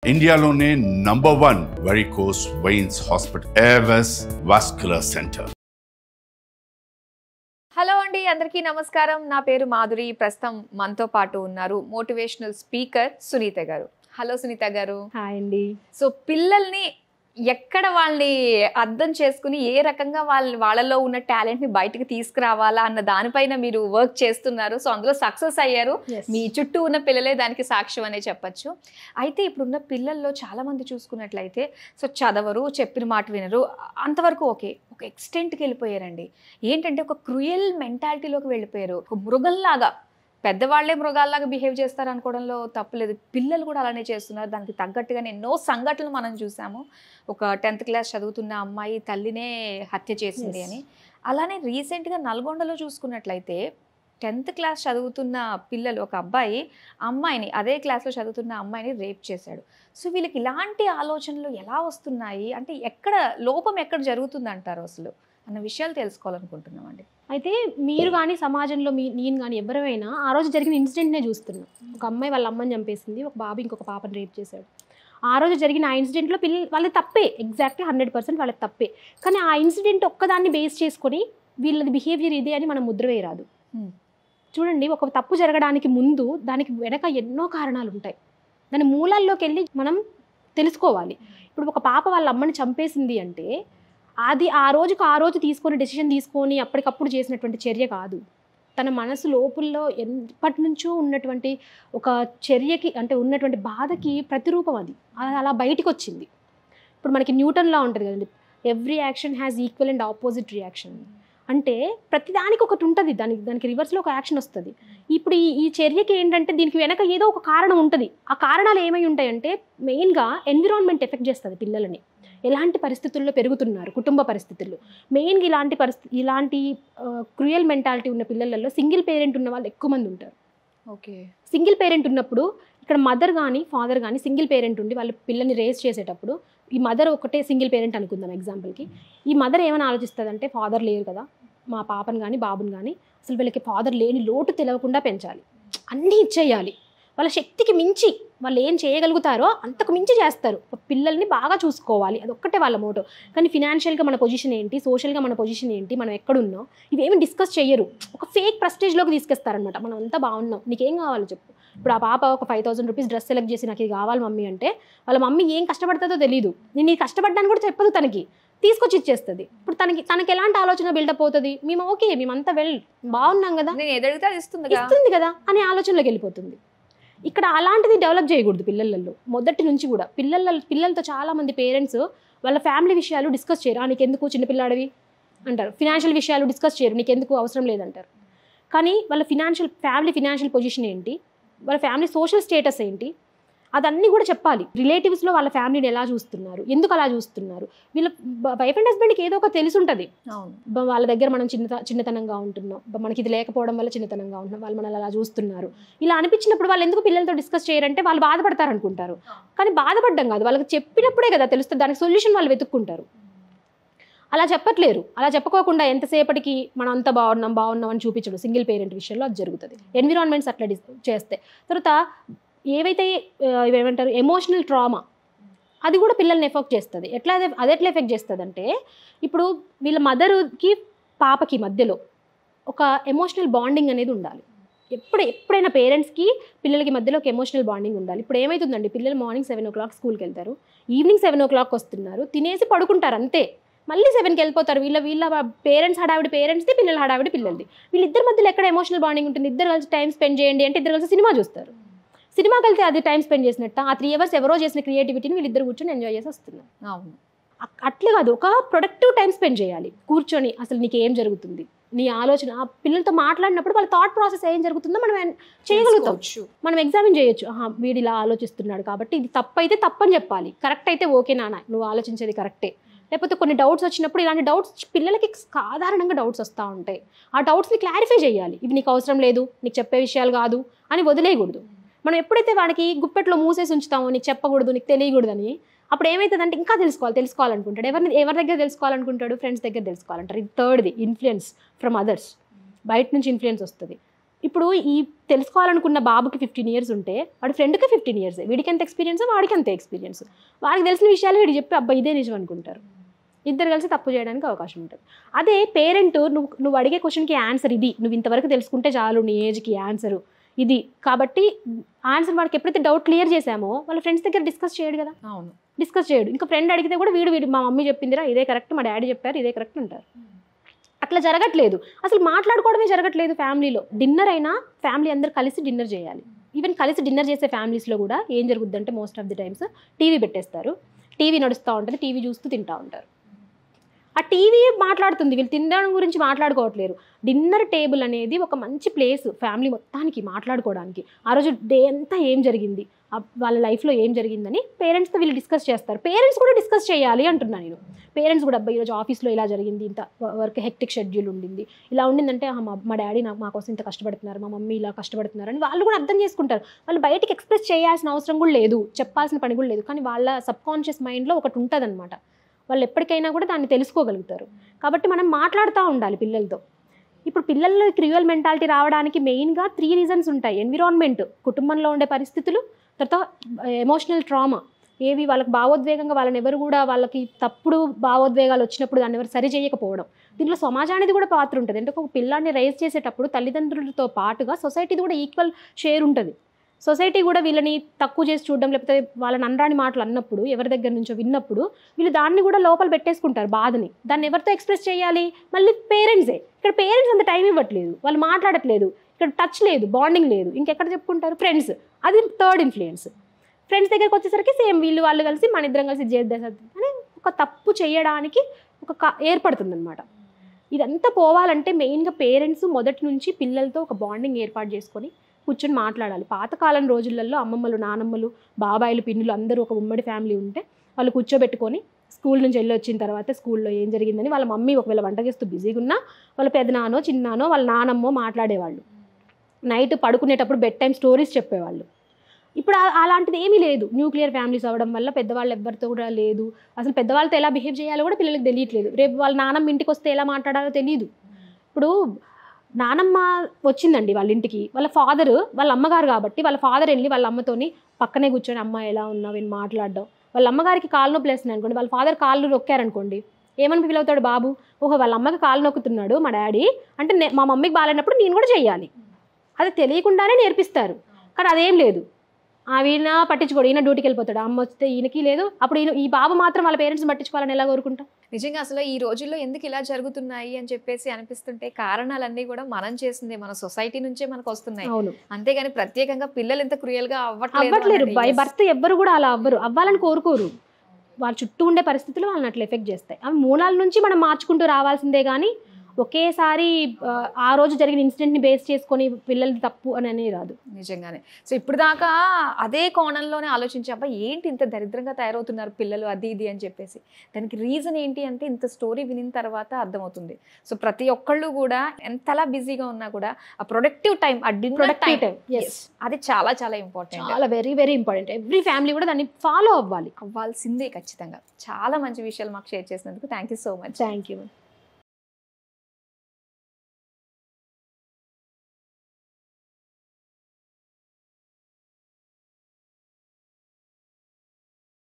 ఇండియాలోనే #1 varicose veins hospital Avis vascular centre. Hello అండి, అందరికీ నమస్కారం. నా పేరు మాధురి. ప్రస్తుతం మనతో పాటు ఉన్నారు మోటివేషనల్ స్పీకర్ సునీత గారు. హలో సునీత గారు. హాయ్ అండి. సో పిల్లల్ని ఎక్కడ వాళ్ళని అర్థం చేసుకుని ఏ రకంగా వాళ్ళలో ఉన్న టాలెంట్ని బయటకు తీసుకురావాలా అన్న దానిపైన మీరు వర్క్ చేస్తున్నారు. సో అందులో సక్సెస్ అయ్యారు. మీ చుట్టూ ఉన్న పిల్లలే దానికి సాక్ష్యం అనే చెప్పచ్చు. అయితే ఇప్పుడున్న పిల్లల్లో చాలామంది చూసుకున్నట్లయితే సో చదవరు, చెప్పిన మాట వినరు, అంతవరకు ఓకే. ఒక ఎక్స్టెంట్కి వెళ్ళిపోయారండి. ఏంటంటే ఒక క్రూయల్ మెంటాలిటీలోకి వెళ్ళిపోయారు. ఒక మృగంలాగా, పెద్దవాళ్లే మృగాల్లాగా బిహేవ్ చేస్తారు అనుకోవడంలో తప్పులేదు. పిల్లలు కూడా అలానే చేస్తున్నారు. దానికి తగ్గట్టుగానే ఎన్నో సంఘటనలు మనం చూసాము. ఒక 10th క్లాస్ చదువుతున్న అమ్మాయి తల్లినే హత్య చేసింది అని. అలానే రీసెంట్గా నల్గొండలో చూసుకున్నట్లయితే 10th క్లాస్ చదువుతున్న పిల్లలు, ఒక అబ్బాయి అమ్మాయిని, అదే క్లాస్లో చదువుతున్న అమ్మాయిని రేప్ చేశాడు. సో వీళ్ళకి ఇలాంటి ఆలోచనలు ఎలా వస్తున్నాయి, అంటే లోపం ఎక్కడ జరుగుతుంది అంటారు అసలు అన్న విషయాలు తెలుసుకోవాలనుకుంటున్నామండి. అయితే మీరు కానీ సమాజంలో నేను కానీ ఎవరైనా ఆ రోజు జరిగిన ఇన్సిడెంట్నే చూస్తున్నాం. ఒక అమ్మాయి వాళ్ళ అమ్మని చంపేసింది, ఒక బాబు ఇంకొక పాపని రేప్ చేశాడు. ఆ రోజు జరిగిన ఆ ఇన్సిడెంట్లో వాళ్ళది తప్పే, ఎగ్జాక్ట్లీ 100% వాళ్ళది తప్పే. కానీ ఆ ఇన్సిడెంట్ ఒక్కదాన్ని బేస్ చేసుకొని వీళ్ళది బిహేవియర్ ఇదే అని మనం ముద్ర వేయరాదు. చూడండి, ఒక తప్పు జరగడానికి ముందు దానికి వెనక ఎన్నో కారణాలు ఉంటాయి. దాని మూలాల్లోకి వెళ్ళి మనం తెలుసుకోవాలి. ఇప్పుడు ఒక పాప వాళ్ళ అమ్మని చంపేసింది అంటే అది ఆ రోజు తీసుకొని డెసిషన్ తీసుకొని అప్పటికప్పుడు చేసినటువంటి చర్య కాదు. తన మనసు లోపుల్లో ఎప్పటి నుంచో ఉన్నటువంటి ఒక చర్యకి, అంటే ఉన్నటువంటి బాధకి ప్రతిరూపం అది అలా బయటికి వచ్చింది. ఇప్పుడు మనకి న్యూటన్ లా ఉంటుంది కదండి, every action has equal and opposite reaction. అంటే ప్రతిదానికి ఒకటి ఉంటుంది, దానికి రివర్స్లో ఒక యాక్షన్ వస్తుంది. ఇప్పుడు ఈ చర్యకి ఏంటంటే దీనికి వెనక ఏదో ఒక కారణం ఉంటుంది. ఆ కారణాలు ఏమై ఉంటాయంటే మెయిన్గా ఎన్విరాన్మెంట్ ఎఫెక్ట్ చేస్తుంది పిల్లలని. ఎలాంటి పరిస్థితుల్లో పెరుగుతున్నారు, కుటుంబ పరిస్థితుల్లో మెయిన్గా ఇలాంటి క్రూయల్ మెంటాలిటీ ఉన్న పిల్లలలో సింగిల్ పేరెంట్ ఉన్న వాళ్ళు ఎక్కువ మంది ఉంటారు. ఓకే. సింగిల్ పేరెంట్ ఉన్నప్పుడు ఇక్కడ మదర్ కానీ ఫాదర్ కానీ సింగిల్ పేరెంట్ ఉండి వాళ్ళ పిల్లల్ని రేస్ చేసేటప్పుడు, ఈ మదర్ ఒకటే సింగిల్ పేరెంట్ అనుకుందాం ఎగ్జాంపుల్కి. ఈ మదర్ ఏమైనా ఆలోచిస్తుందంటే ఫాదర్ లేరు కదా, మా పాపను కానీ బాబుని కానీ అసలు వీళ్ళకి ఫాదర్ లేని లోటు తెలియకుండా పెంచాలి, అన్నీ ఇచ్చేయాలి, వాళ్ళ శక్తికి మించి వాళ్ళు ఏం చేయగలుగుతారో అంతకు మించి చేస్తారు, పిల్లల్ని బాగా చూసుకోవాలి, అదొక్కటే వాళ్ళ మోటో. కానీ ఫినాన్షియల్గా మన పొజిషన్ ఏంటి, సోషల్గా మన పొజిషన్ ఏంటి, మనం ఎక్కడున్నాం, ఇవేమి డిస్కస్ చేయరు. ఒక ఫేక్ ప్రెస్టేజ్లోకి తీసుకొస్తారనమాట. మనం అంతా బాగున్నాం, నీకేం కావాలో చెప్పు. ఇప్పుడు ఆ పాప ఒక 5000 రూపీస్ డ్రెస్ సెలెక్ట్ చేసి నాకు ఇది కావాలి మమ్మీ అంటే వాళ్ళ మమ్మీ ఏం కష్టపడుతుందో తెలియదు, నేను ఈ కష్టపడ్డాను కూడా చెప్పదు, తనకి తీసుకొచ్చి ఇచ్చేస్తుంది. ఇప్పుడు తనకి ఎలాంటి ఆలోచన బిల్డప్ అవుతుంది, మేము ఓకే, మేమంతా బాగున్నాం కదా, నేను ఎదుగుతా ఇస్తుంది కదా అనే ఆలోచనలోకి వెళ్ళిపోతుంది. ఇక్కడ అలాంటిది డెవలప్ చేయకూడదు పిల్లలలో మొదటి నుంచి కూడా. పిల్లలతో చాలామంది పేరెంట్స్ వాళ్ళ ఫ్యామిలీ విషయాలు డిస్కస్ చేయరు. నీకెందుకు చిన్నపిల్లాడివి అంటారు. ఫినాన్షియల్ విషయాలు డిస్కస్ చేయరు, నీకెందుకు అవసరం లేదంటారు. కానీ వాళ్ళ ఫ్యామిలీ ఫినాన్షియల్ పొజిషన్ ఏంటి, వాళ్ళ ఫ్యామిలీ సోషల్ స్టేటస్ ఏంటి, అదన్నీ కూడా చెప్పాలి. రిలేటివ్స్లో వాళ్ళ ఫ్యామిలీని ఎలా చూస్తున్నారు, ఎందుకు అలా చూస్తున్నారు, వీళ్ళ వైఫ్ అండ్ హస్బెండ్కి ఏదో ఒక తెలిసి ఉంటుంది. వాళ్ళ దగ్గర మనం చిన్నతనంగా ఉంటున్నాం, మనకి ఇది లేకపోవడం వల్ల చిన్నతనంగా ఉంటున్నాం, వాళ్ళు మనల్ని అలా చూస్తున్నారు. ఇలా అనిపించినప్పుడు వాళ్ళు ఎందుకు పిల్లలతో డిస్కస్ చేయరంటే వాళ్ళు బాధపడతారు అనుకుంటారు. కానీ బాధపడడం కాదు, వాళ్ళకి చెప్పినప్పుడే కదా తెలుస్తుంది, దానికి సొల్యూషన్ వాళ్ళు వెతుక్కుంటారు. అలా చెప్పట్లేరు. అలా చెప్పుకోకుండా ఎంతసేపటికి మనం అంతా బాగున్నాం అని చూపించడం సింగిల్ పేరెంట్ విషయంలో అది జరుగుతుంది. ఎన్విరాన్మెంట్స్ అట్లా చేస్తే తర్వాత ఏవైతే ఏమంటారు ఎమోషనల్ ట్రామా, అది కూడా పిల్లల్ని ఎఫెక్ట్ చేస్తుంది. అది ఎట్లా ఎఫెక్ట్ చేస్తుంది అంటే, ఇప్పుడు వీళ్ళ మదర్కి పాపకి మధ్యలో ఒక ఎమోషనల్ బాండింగ్ అనేది ఉండాలి. ఎప్పుడైనా పేరెంట్స్కి పిల్లలకి మధ్యలో ఒక ఎమోషనల్ బాండింగ్ ఉండాలి. ఇప్పుడు ఏమవుతుందండి, పిల్లలు మార్నింగ్ 7 o'clock స్కూల్కి వెళ్తారు, ఈవినింగ్ 7 o'clock వస్తున్నారు, తినేసి పడుకుంటారు అంతే, మళ్ళీ 7కి వెళ్ళిపోతారు. వీళ్ళ పేరెంట్స్ హడావిడి పేరెంట్స్ది, పిల్లల హడావిడి పిల్లలది. వీళ్ళిద్దరి మధ్యలో ఎక్కడ ఎమోషనల్ బాండింగ్ ఉంటుంది? ఇద్దరు కలిసి టైం స్పెండ్ చేయండి అంటే ఇద్దరు కలిసి సినిమా చూస్తారు. సినిమాకి వెళ్తే అది టైం స్పెండ్ చేసినట్ట, ఆ 3 hours ఎవరో చేసిన క్రియేటివిటీని వీళ్ళిద్దరు కూర్చొని ఎంజాయ్ చేసి వస్తున్నారు. అవును, అట్లే కాదు, ఒక ప్రొడక్టివ్ టైం స్పెండ్ చేయాలి కూర్చొని. అసలు నీకు ఏం జరుగుతుంది, నీ ఆలోచన, ఆ పిల్లలతో మాట్లాడినప్పుడు వాళ్ళ థాట్ ప్రాసెస్ ఏం జరుగుతుందో మనం చేయగలుగుతాం, మనం ఎగ్జామిన్ చేయొచ్చు. వీడు ఇలా ఆలోచిస్తున్నాడు కాబట్టి ఇది తప్పు అయితే తప్పని చెప్పాలి, కరెక్ట్ అయితే ఓకే నాన్న నువ్వు ఆలోచించేది కరెక్టే. లేకపోతే కొన్ని డౌట్స్ వచ్చినప్పుడు, ఇలాంటి డౌట్స్ పిల్లలకి సాధారణంగా డౌట్స్ వస్తూ ఉంటాయి, ఆ డౌట్స్ని క్లారిఫై చేయాలి. ఇవి నీకు అవసరం లేదు, నీకు చెప్పే విషయాలు కాదు అని వదిలేయకూడదు. మనం ఎప్పుడైతే వాడికి గుప్పెట్లో మూసేసి ఉంచుతామో, నీకు చెప్పకూడదు, నీకు తెలియకూడదని, అప్పుడు ఏమవుతుందంటే ఇంకా తెలుసుకోవాలనుకుంటాడు. ఎవరి దగ్గర తెలుసుకోవాలనుకుంటాడు? ఫ్రెండ్స్ దగ్గర తెలుసుకోవాలంటారు. ఇది థర్డ్ది, ఇన్ఫ్లుయెన్స్ ఫ్రమ్ అదర్స్. బయట నుంచి ఇన్ఫ్లుయెన్స్ వస్తుంది. ఇప్పుడు ఈ తెలుసుకోవాలనుకున్న బాబుకి 15 years ఉంటే వాడి ఫ్రెండ్కి 15 years, వీడికి ఎంత ఎక్స్పీరియన్స్ వాడికి అంతే ఎక్స్పీరియన్స్. వాడికి తెలిసిన విషయాలు వీడు చెప్పి అబ్బాయి ఇదే నిజం అనుకుంటారు. ఇద్దరు కలిసి తప్పు చేయడానికి అవకాశం ఉంటుంది. అదే పేరెంట్ నువ్వు అడిగే క్వశ్చన్కి ఆన్సర్ ఇది, నువ్వు ఇంతవరకు తెలుసుకుంటే చాలు, నీ ఏజ్కి ఆన్సరు ఇది కాబట్టి ఆన్సర్ వాడికి ఎప్పుడైతే డౌట్ క్లియర్ చేసామో వాళ్ళ ఫ్రెండ్స్ దగ్గర డిస్కస్ చేయడు కదా. అవును, డిస్కస్ చేయడు. ఇంకా ఫ్రెండ్ అడిగితే కూడా వీడు మా మమ్మీ చెప్పిందిరా ఇదే కరెక్ట్, మా డాడీ చెప్పారు ఇదే కరెక్ట్ అంటారు. అట్లా జరగట్లేదు, అసలు మాట్లాడుకోవడమే జరగట్లేదు. ఫ్యామిలీలో డిన్నర్ అయినా ఫ్యామిలీ అందరు కలిసి డిన్నర్ చేయాలి. ఈవెన్ కలిసి డిన్నర్ చేసే ఫ్యామిలీస్లో కూడా ఏం జరుగుద్దంటే most of the times TV పెట్టేస్తారు, టీవీ నడుస్తూ ఉంటుంది, టీవీ చూస్తూ తింటూ ఉంటారు. ఆ టీవీ మాట్లాడుతుంది, వీళ్ళు తినడం గురించి మాట్లాడుకోవట్లేరు. డిన్నర్ టేబుల్ అనేది ఒక మంచి ప్లేస్ ఫ్యామిలీ మొత్తానికి మాట్లాడుకోవడానికి. ఆ రోజు డే అంతా ఏం జరిగింది, వాళ్ళ లైఫ్లో ఏం జరిగిందని పేరెంట్స్తో వీళ్ళు డిస్కస్ చేస్తారు. పేరెంట్స్ కూడా డిస్కస్ చేయాలి అంటున్నాను నేను. పేరెంట్స్ కూడా అబ్బాయి ఈరోజు ఆఫీస్లో ఇలా జరిగింది, ఇంత వర్క్ హెక్టిక్ షెడ్యూల్ ఉండింది, ఇలా ఉండిందంటే మా డాడీ మా కోసం ఇంత కష్టపడుతున్నారు, మా మమ్మీ ఇలా కష్టపడుతున్నారు అని వాళ్ళు కూడా అర్థం చేసుకుంటారు. వాళ్ళు బయటికి ఎక్స్ప్రెస్ చేయాల్సిన అవసరం కూడా లేదు, చెప్పాల్సిన పని కూడా లేదు. కానీ వాళ్ళ సబ్కాన్షియస్ మైండ్లో ఒకటి ఉంటుంది అనమాట, వాళ్ళు ఎప్పటికైనా కూడా దాన్ని తెలుసుకోగలుగుతారు. కాబట్టి మనం మాట్లాడుతూ ఉండాలి పిల్లలతో. ఇప్పుడు పిల్లల్లో క్రియువల్ మెంటాలిటీ రావడానికి మెయిన్గా 3 reasons ఉంటాయి. ఎన్విరాన్మెంట్, కుటుంబంలో ఉండే పరిస్థితులు, తర్వాత ఎమోషనల్ ట్రామా, ఏవి వాళ్ళకి భావోద్వేగంగా వాళ్ళని ఎవరు కూడా వాళ్ళకి తప్పుడు భావోద్వేగాలు వచ్చినప్పుడు దాన్ని ఎవరు సరి చేయకపోవడం. దీంట్లో సమాజానికి కూడా పాత్ర ఉంటుంది. అంటే ఒక పిల్లాన్ని రైజ్ చేసేటప్పుడు తల్లిదండ్రులతో పాటుగా సొసైటీది కూడా ఈక్వల్ షేర్ ఉంటుంది. సొసైటీ కూడా వీళ్ళని తక్కువ చేసి చూడడం, లేకపోతే వాళ్ళని అనరాని మాటలు అన్నప్పుడు ఎవరి దగ్గర నుంచో విన్నప్పుడు వీళ్ళు దాన్ని కూడా లోపల పెట్టేసుకుంటారు బాధని. దాన్ని ఎవరితో ఎక్స్ప్రెస్ చేయాలి, మళ్ళీ పేరెంట్సే. ఇక్కడ పేరెంట్స్ అంత టైం ఇవ్వట్లేదు, వాళ్ళు మాట్లాడట్లేదు, ఇక్కడ టచ్ లేదు, బాండింగ్ లేదు, ఇంకెక్కడ చెప్పుకుంటారు, ఫ్రెండ్స్. అది థర్డ్ ఇన్ఫ్లుయెన్స్. ఫ్రెండ్స్ దగ్గరికి వచ్చేసరికి సేమ్ వాళ్ళు కలిసి మన ఇద్దరం కలిసి చేద్దాం అని ఒక తప్పు చేయడానికి ఒక ఏర్పడుతుంది అనమాట. ఇదంతా పోవాలంటే మెయిన్గా పేరెంట్స్ మొదటి నుంచి పిల్లలతో ఒక బాండింగ్ ఏర్పాటు చేసుకొని కూర్చొని మాట్లాడాలి. పాతకాలం రోజులలో అమ్మమ్మలు, నానమ్మలు, బాబాయిలు, పిన్నులు అందరూ ఒక ఉమ్మడి ఫ్యామిలీ ఉంటే వాళ్ళు కూర్చోబెట్టుకొని స్కూల్ నుంచి వెళ్ళి వచ్చిన తర్వాత స్కూల్లో ఏం జరిగిందని వాళ్ళ మమ్మీ ఒకవేళ వంట చేస్తూ బిజీగా ఉన్నా వాళ్ళ పెదనానో చిన్నానో వాళ్ళ నానమ్మో మాట్లాడేవాళ్ళు. నైట్ పడుకునేటప్పుడు బెడ్ టైం స్టోరీస్ చెప్పేవాళ్ళు. ఇప్పుడు అలాంటిది ఏమీ లేదు. న్యూక్లియర్ ఫ్యామిలీస్ అవ్వడం వల్ల పెద్దవాళ్ళు ఎవరితో కూడా లేదు. అసలు పెద్దవాళ్ళతో ఎలా బిహేవ్ చేయాలో కూడా పిల్లలకి తెలియట్లేదు. రేపు వాళ్ళ నానమ్మ ఇంటికి వస్తే ఎలా మాట్లాడాలో తెలియదు. ఇప్పుడు నానమ్మ వచ్చిందండి వాళ్ళ ఇంటికి, వాళ్ళ ఫాదర్ వాళ్ళ అమ్మగారు కాబట్టి వాళ్ళ ఫాదర్ వెళ్ళి వాళ్ళ అమ్మతోని పక్కనే కూర్చొని అమ్మ ఎలా ఉన్నావు అని మాట్లాడడం. వాళ్ళ అమ్మగారికి కాళ్ళు నొప్పులు వేస్తున్నాయి అనుకోండి, వాళ్ళ ఫాదర్ కాళ్ళు నొక్కారనుకోండి, ఏమని ఫీల్ అవుతాడు బాబు, ఓహో వాళ్ళ అమ్మకి కాళ్ళు నొక్కుతున్నాడు మా డాడీ అంటే మా మమ్మీకి బాగాలేనప్పుడు నేను కూడా చెయ్యాలి. అది తెలియకుండానే నేర్పిస్తారు. కానీ అదేం లేదు, ఈయన పట్టించుకోడు, ఈయన డ్యూటీకి వెళ్ళిపోతాడు, అమ్మ వస్తే ఈయనకి లేదు. అప్పుడు ఈ బాబు మాత్రం వాళ్ళ పేరెంట్స్ పట్టించుకోవాలని ఎలా కోరుకుంటాం? నిజంగా అసలు ఈ రోజుల్లో ఎందుకు ఇలా జరుగుతున్నాయి అని చెప్పేసి అనిపిస్తుంటే కారణాలన్నీ కూడా మనం చేసిందే, మన సొసైటీ నుంచే మనకు వస్తున్నాయి. అవును, అంతేగాని ప్రత్యేకంగా పిల్లలు ఎంత క్రూయల్ గా అవ్వట్లేరు. బై బర్త్ ఎవ్వరు కూడా అలా అవ్వాలని కోరుకోరు. వాళ్ళ చుట్టూ ఉండే పరిస్థితులు వాళ్ళని అట్లా ఎఫెక్ట్ చేస్తాయి. అవి మూలాల నుంచి మనం మార్చుకుంటూ రావాల్సిందే. కానీ ఒకేసారి ఆ రోజు జరిగిన ఇన్సిడెంట్ని బేస్ చేసుకొని పిల్లలది తప్పు అని రాదు. నిజంగానే. సో ఇప్పుడు దాకా అదే కోణంలోనే ఆలోచించి అబ్బా ఏంటి ఇంత దరిద్రంగా తయారవుతున్నారు పిల్లలు అది ఇది అని చెప్పేసి, దానికి రీజన్ ఏంటి అంటే ఇంత స్టోరీ వినిన తర్వాత అర్థమవుతుంది. సో ప్రతి ఒక్కళ్ళు కూడా ఎంతలా బిజీగా ఉన్నా కూడా ఆ ప్రొడక్టివ్ టైం, ఆ డిన్నర్ టైం, అది చాలా చాలా ఇంపార్టెంట్, చాలా very very important. Every family కూడా దాన్ని ఫాలో అవ్వాల్సిందే. ఖచ్చితంగా. చాలా మంచి విషయాలు మాకు షేర్ చేసినందుకు thank you so much. Thank you.